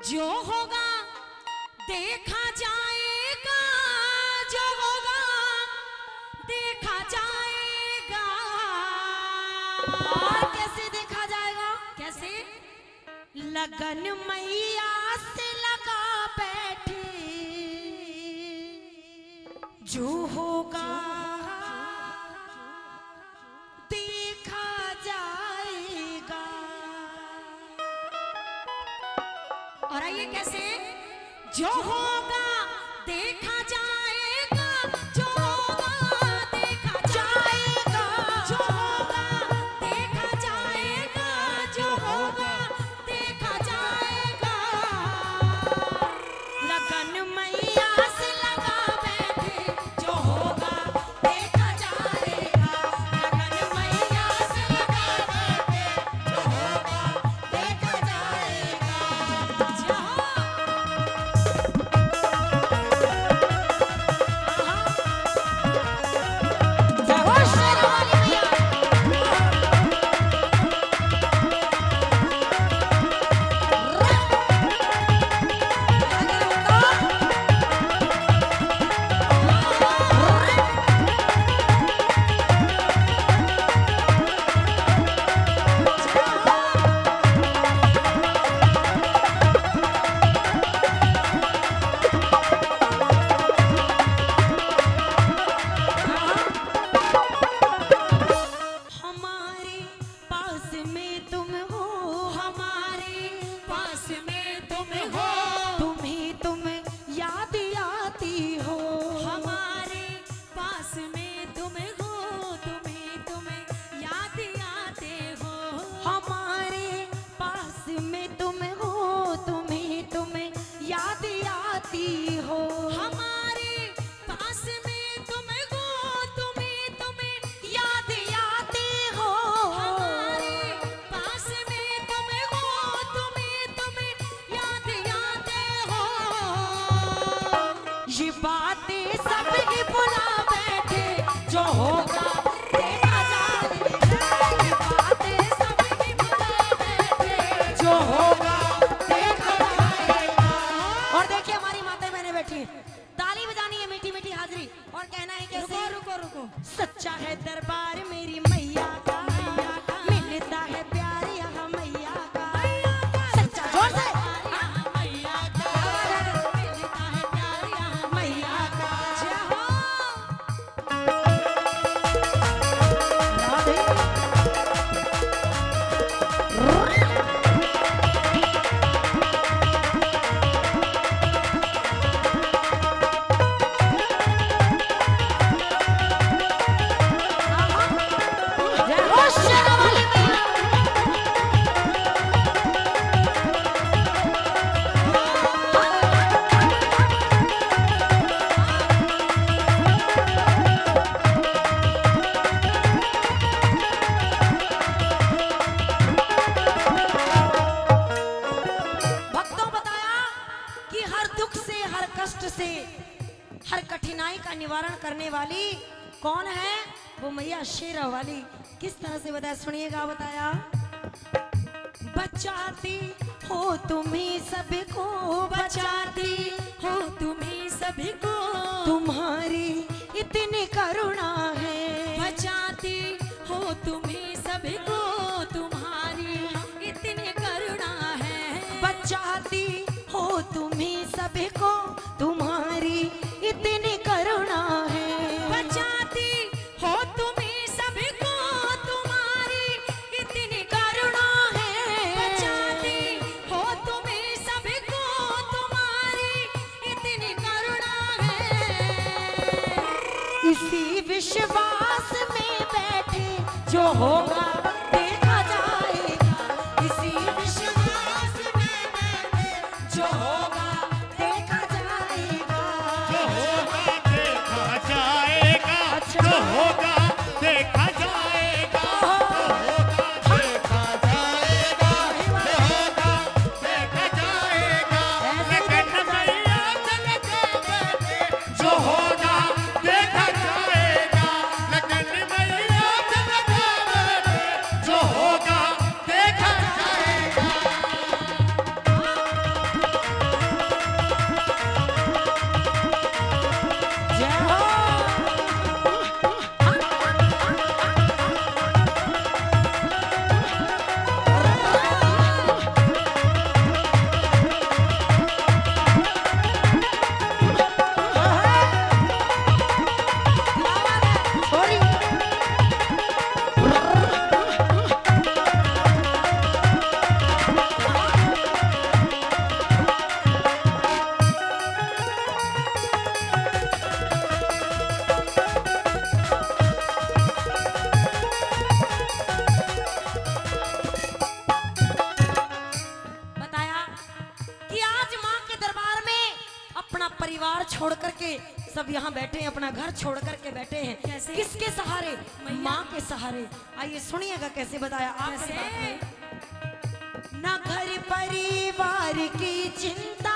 जो होगा देखा जाएगा, जो होगा देखा जाएगा। और कैसे देखा जाएगा? कैसे? लगन मैया से लगा बैठी, जो होगा देखा जाएगा। और आइए कैसे? जो होगा देखा जाएगा, जो होगा देखा जाएगा, जो होगा देखा जाएगा, जो होगा देखा जाएगा। लगन मैया से लगा बैठे, जो होगा देखा जाएगा। लगन मैया से लगा बैठे, जो होगा देखा जाएगा। हमारे पास में तुम हो, हमारे पास में तुम हो, तुम याद आती हो। हमारे पास में तुम हो, तुम्हें याद आते हो। हमारे पास में तुम हो, तुम्हें याद आती हो। हमारे पास में तुम हो, तुम्हें याद आती हो। हमारे पास में तुम हो, तुम्हें याद आते हो। ये बातें सब ही भुला बैठे, जो होगा देखा जाएगा। ये बातें सब ही भुला बैठे, जो होगा देखा जाएगा। और देखिए हमारी माता बहनें बैठी हैं, ताली बजानी है, मीठी मीठी हाजिरी, और कहना है कैसे? रुको रुको। सच्चा है दरबार मेरी मैया का, मिलता है प्यार यहाँ मैया का। सच्चा जोर से मैया का मिलता है प्यार यहाँ मैया का। जय हो। राधे। जय हो शेरावाली मैया। भक्तों बताया कि हर दुख से, हर कष्ट से, हर कठिनाई का निवारण करने वाली कौन है? वो मैया शेरा वाली। किस तरह से बताया, सुनिएगा। बताया बचाती हो तुम्ही सबको, बचाती हो तुम्ही सभी को, तुम्हारी इतनी करुणा है। बचाती हो तुम्ही सभी को, तुम्हारी इतनी करुणा है। बचाती हो तुम्ही सबको, तुम्हारी इतनी करुणा है। बचाती हो तुम्ही सभी को, तुम्हारी इतनी करुणा है। बचाती हो तुम्ही सभी को, तुम्हारी इतनी करुणा है। इसी विश्वास में बैठे, जो होगा देखा जाएगा। इसी विश्वास में बैठे, जो होगा देखा जाएगा। जो होगा देखा जाएगा, जो होगा देखा जाएगा, जो होगा देखा जाएगा, जो होगा देखा जाएगा। लगन मैया से लगा बैठे, जो होगा देखा जाएगा। लगन मैया से लगा बैठे, जो होगा देखा जाएगा। परिवार छोड़ करके सब यहाँ बैठे हैं, अपना घर छोड़ करके बैठे हैं। कैसे? किसके सहारे? माँ के सहारे। आइए सुनिएगा कैसे बताया आपने। कैसे? ना घर परिवार की चिंता